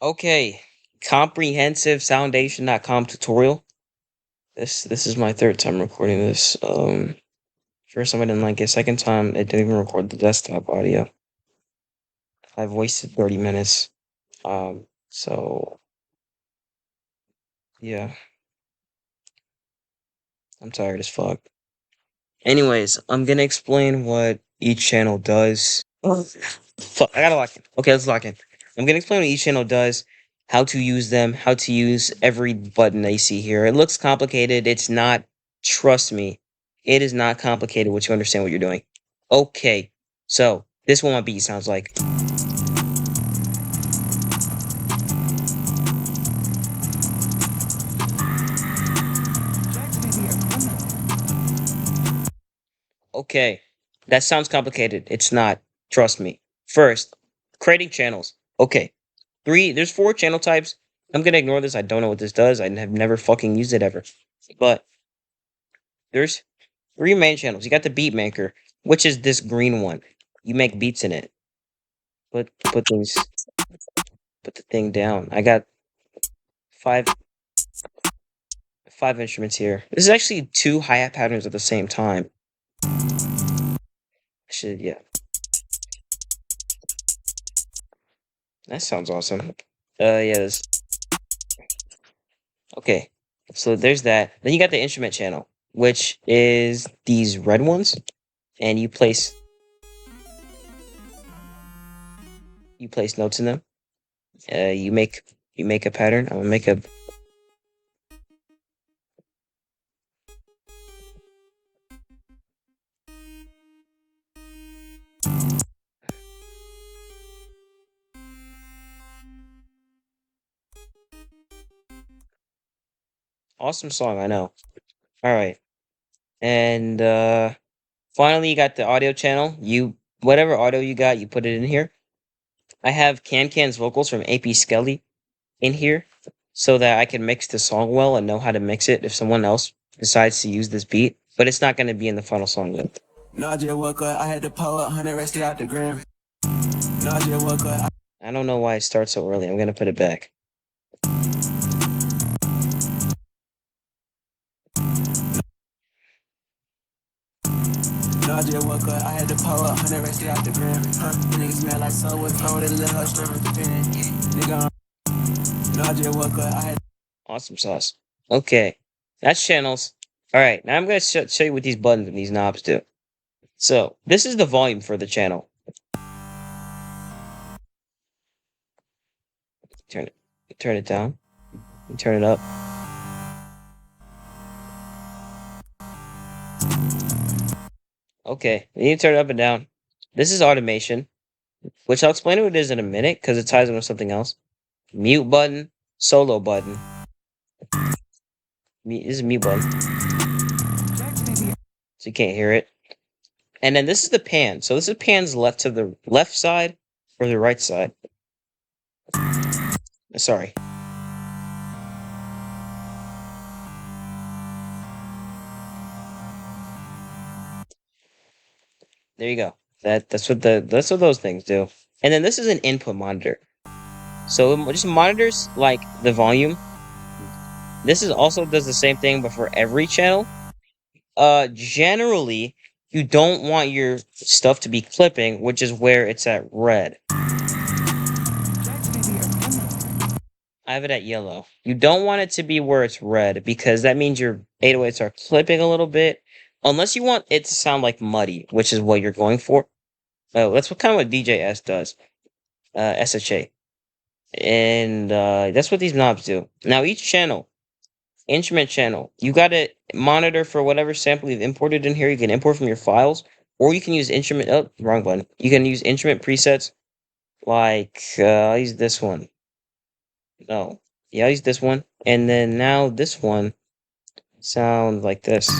Okay, comprehensive soundation.com tutorial. This is my third time recording this. First time I didn't like it. Second time it didn't even record the desktop audio. I've wasted 30 minutes. So yeah, I'm tired as fuck. Anyways, I'm gonna explain what each channel does. Fuck, I gotta lock in. Okay, let's lock in. I'm gonna explain what each channel does, how to use them, how to use every button that you see here. It looks complicated. It's not. Trust me, it is not complicated once you understand what you're doing. Okay, so this is what my beat sounds like. Okay, that sounds complicated. It's not. Trust me. First, creating channels. Okay, there's 4 channel types. I'm gonna ignore this. I don't know what this does. I have never fucking used it ever. But there's 3 main channels. You got the beat maker, which is this green one. You make beats in it. Put the thing down. I got five instruments here. This is actually 2 hi-hat patterns at the same time. Yeah. That sounds awesome. Yeah, okay. So there's that. Then you got the instrument channel, which is these red ones, and you place notes in them. You make a pattern. I'm gonna make a awesome song, I know. All right. And finally you got the audio channel. Whatever audio you got, you put it in here. I have Can's vocals from AP Skelly in here so that I can mix the song well and know how to mix it if someone else decides to use this beat, but it's not going to be in the final song yet. Nadia woke up, I had to pull up 100 rested out the gram. Nadia woke up. I don't know why it starts so early. I'm going to put it back. Nadia woke up, I had to pull up 100 rested out the gram. Niggas smell like soul with phone with a little hush from Nigga, Nadia woke up, I had. Awesome sauce. Okay, that's channels. All right, now I'm going to show you what these buttons and these knobs do. So this is the volume for the channel. Turn it down. You turn it up. Okay, you need to turn it up and down. This is automation, which I'll explain what it is in a minute because it ties in with something else. Mute button, solo button. This is a mute button, so you can't hear it. And then this is the pan. So this is pan's left to the left side or the right side. Sorry. There you go. That's what those things do. And then this is an input monitor. So it just monitors like the volume. This is also does the same thing, but for every channel. Generally, you don't want your stuff to be clipping, which is where it's at red. I have it at yellow. You don't want it to be where it's red because that means your 808s are clipping a little bit. Unless you want it to sound like muddy, which is what you're going for. That's what DJ S does. SHA. And that's what these knobs do. Now each channel, instrument channel, you gotta monitor for whatever sample you've imported in here. You can import from your files, or you can use instrument. Wrong button. You can use instrument presets, like I'll use this one. No, yeah, I'll use this one, and then now this one sounds like this.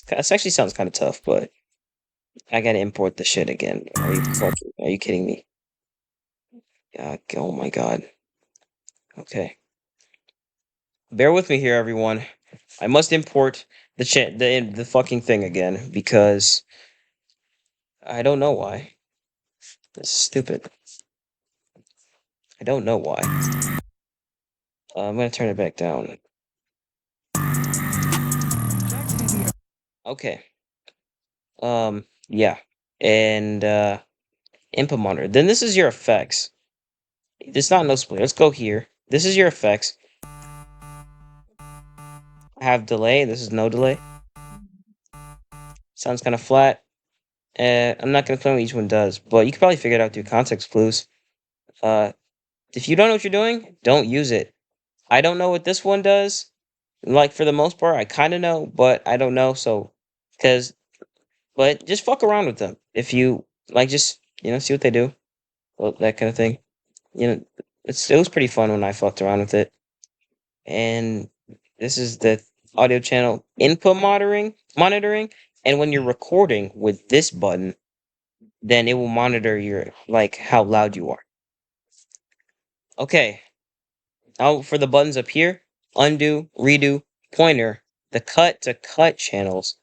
This actually sounds kind of tough, but I gotta import the shit again. Are you kidding me? Oh my god. Okay. Bear with me here, everyone. I must import the fucking thing again because I don't know why. This is stupid. I don't know why. I'm gonna turn it back down. Okay. Yeah. And input monitor. Then this is your effects. It's not no split. Let's go here. This is your effects. I have delay. This is no delay. Sounds kind of flat. I'm not gonna explain what each one does, but you can probably figure it out through context clues. Uh, if you don't know what you're doing, don't use it. I don't know what this one does. Like for the most part, I kind of know, but I don't know. So, because, but just fuck around with them. If you like, just see what they do, well, that kind of thing. You know, it was pretty fun when I fucked around with it. And this is the audio channel input monitoring. And when you're recording with this button, then it will monitor your like how loud you are. Okay, now for the buttons up here, undo, redo, pointer, the cut to cut channels,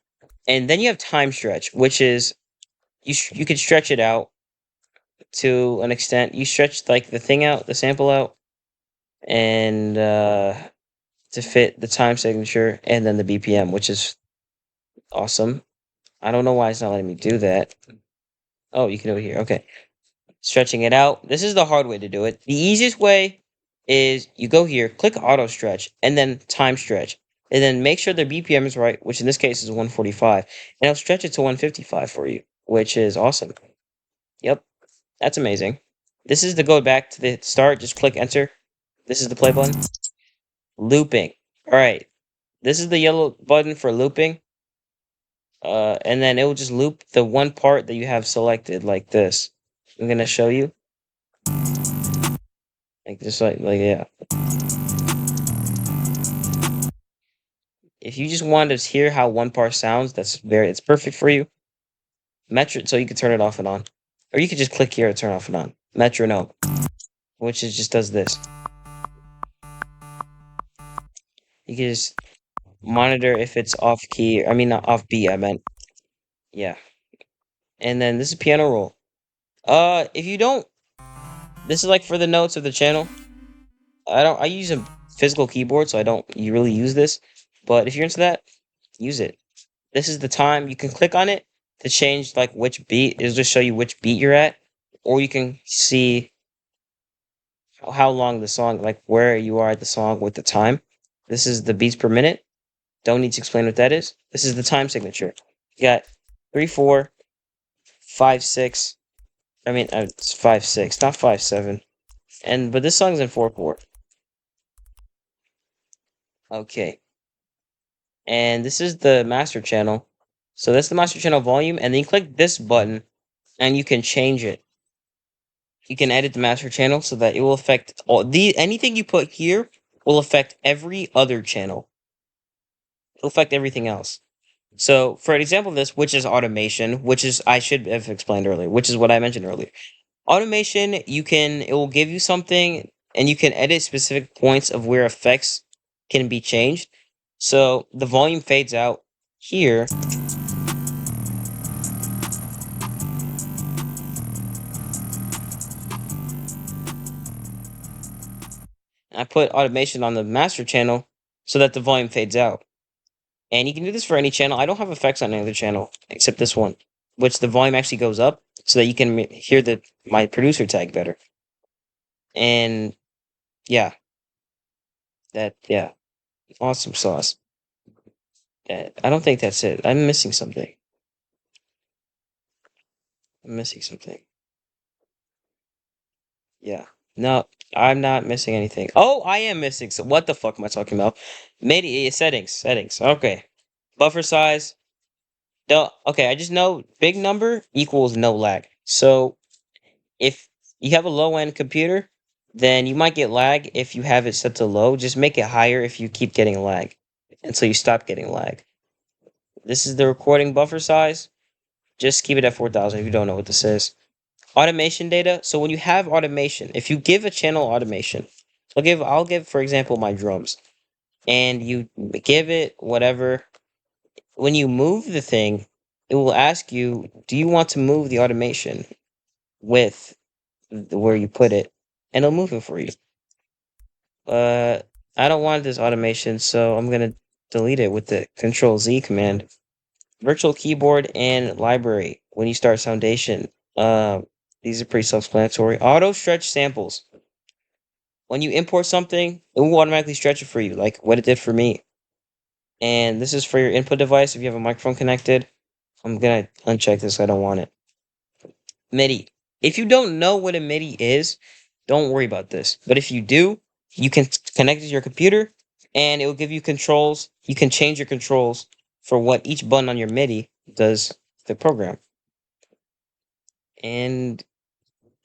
and then you have time stretch, which is you can stretch it out to an extent. You stretch like the thing out, the sample out, and to fit the time signature and then the BPM, which is awesome. I don't know why it's not letting me do that. Oh, you can do it here. Okay. Stretching it out. This is the hard way to do it. The easiest way is you go here, click auto stretch, and then time stretch. And then make sure the BPM is right, which in this case is 145. And it'll stretch it to 155 for you, which is awesome. Yep. That's amazing. This is to go back to the start. Just click enter. This is the play button. Looping. All right. This is the yellow button for looping. And then it will just loop the one part that you have selected like this. I'm gonna show you. Like just like yeah. If you just want to hear how one part sounds, it's perfect for you. Metro, so you can turn it off and on. Or you could just click here to turn off and on. Metronome, which is just does this. You can just monitor if it's off key. I mean, not off beat, I meant. Yeah. And then this is piano roll. If you don't, this is like for the notes of the channel. I use a physical keyboard, so I don't you really use this. But if you're into that, use it. This is the time. You can click on it to change like which beat. It'll just show you which beat you're at. Or you can see how long the song, like where you are at the song with the time. This is the beats per minute. Don't need to explain what that is. This is the time signature. You got 3, 4, 5, 6. I mean, it's 5, 6, not 5, 7. But this song's in 4, 4. Okay. And this is the master channel. So that's the master channel volume, and then you click this button, and you can change it. You can edit the master channel so that it will affect anything you put here will affect every other channel. It'll affect everything else. So, for an example of this, which is automation, which is I should have explained earlier, which is what I mentioned earlier. Automation, it will give you something, and you can edit specific points of where effects can be changed. So the volume fades out here. I put automation on the master channel so that the volume fades out. And you can do this for any channel. I don't have effects on any other channel except this one, which the volume actually goes up so that you can hear my producer tag better. And yeah, yeah, awesome sauce. I don't think that's it. I'm missing something. I'm missing something. Yeah. No, I'm not missing anything. Oh, I am missing. So what the fuck am I talking about? Midi settings. Okay. Buffer size. Okay, I just know big number equals no lag. So if you have a low end computer, then you might get lag if you have it set to low. Just make it higher if you keep getting lag until you stop getting lag. This is the recording buffer size. Just keep it at 4,000 if you don't know what this is. Automation data. So when you have automation, if you give a channel automation, I'll give for example my drums, and you give it whatever when you move the thing, it will ask you, do you want to move the automation with where you put it, and it'll move it for you. Uh, I don't want this automation, so I'm gonna delete it with the Control Z command. Virtual keyboard and library. When you start Soundation, these are pretty self-explanatory. Auto stretch samples. When you import something, it will automatically stretch it for you, like what it did for me. And this is for your input device if you have a microphone connected. I'm gonna uncheck this. I don't want it. Midi. If you don't know what a Midi is, don't worry about this. But if you do, you can connect it to your computer and it will give you controls. You can change your controls for what each button on your Midi does the program. And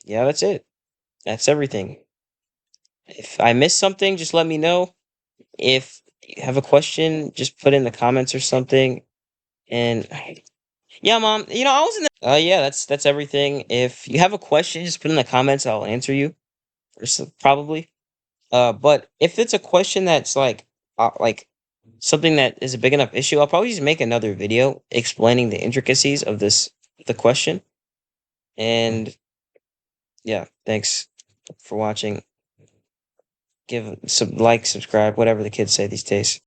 yeah, that's it. That's everything. If I missed something, just let me know. If you have a question, just put in the comments or something. And yeah, mom, I was in the yeah, that's everything. If you have a question, just put in the comments, I'll answer you. Or probably. But if it's a question that's like something that is a big enough issue, I'll probably just make another video explaining the intricacies of the question. And yeah, thanks for watching. Give some like, subscribe, whatever the kids say these days.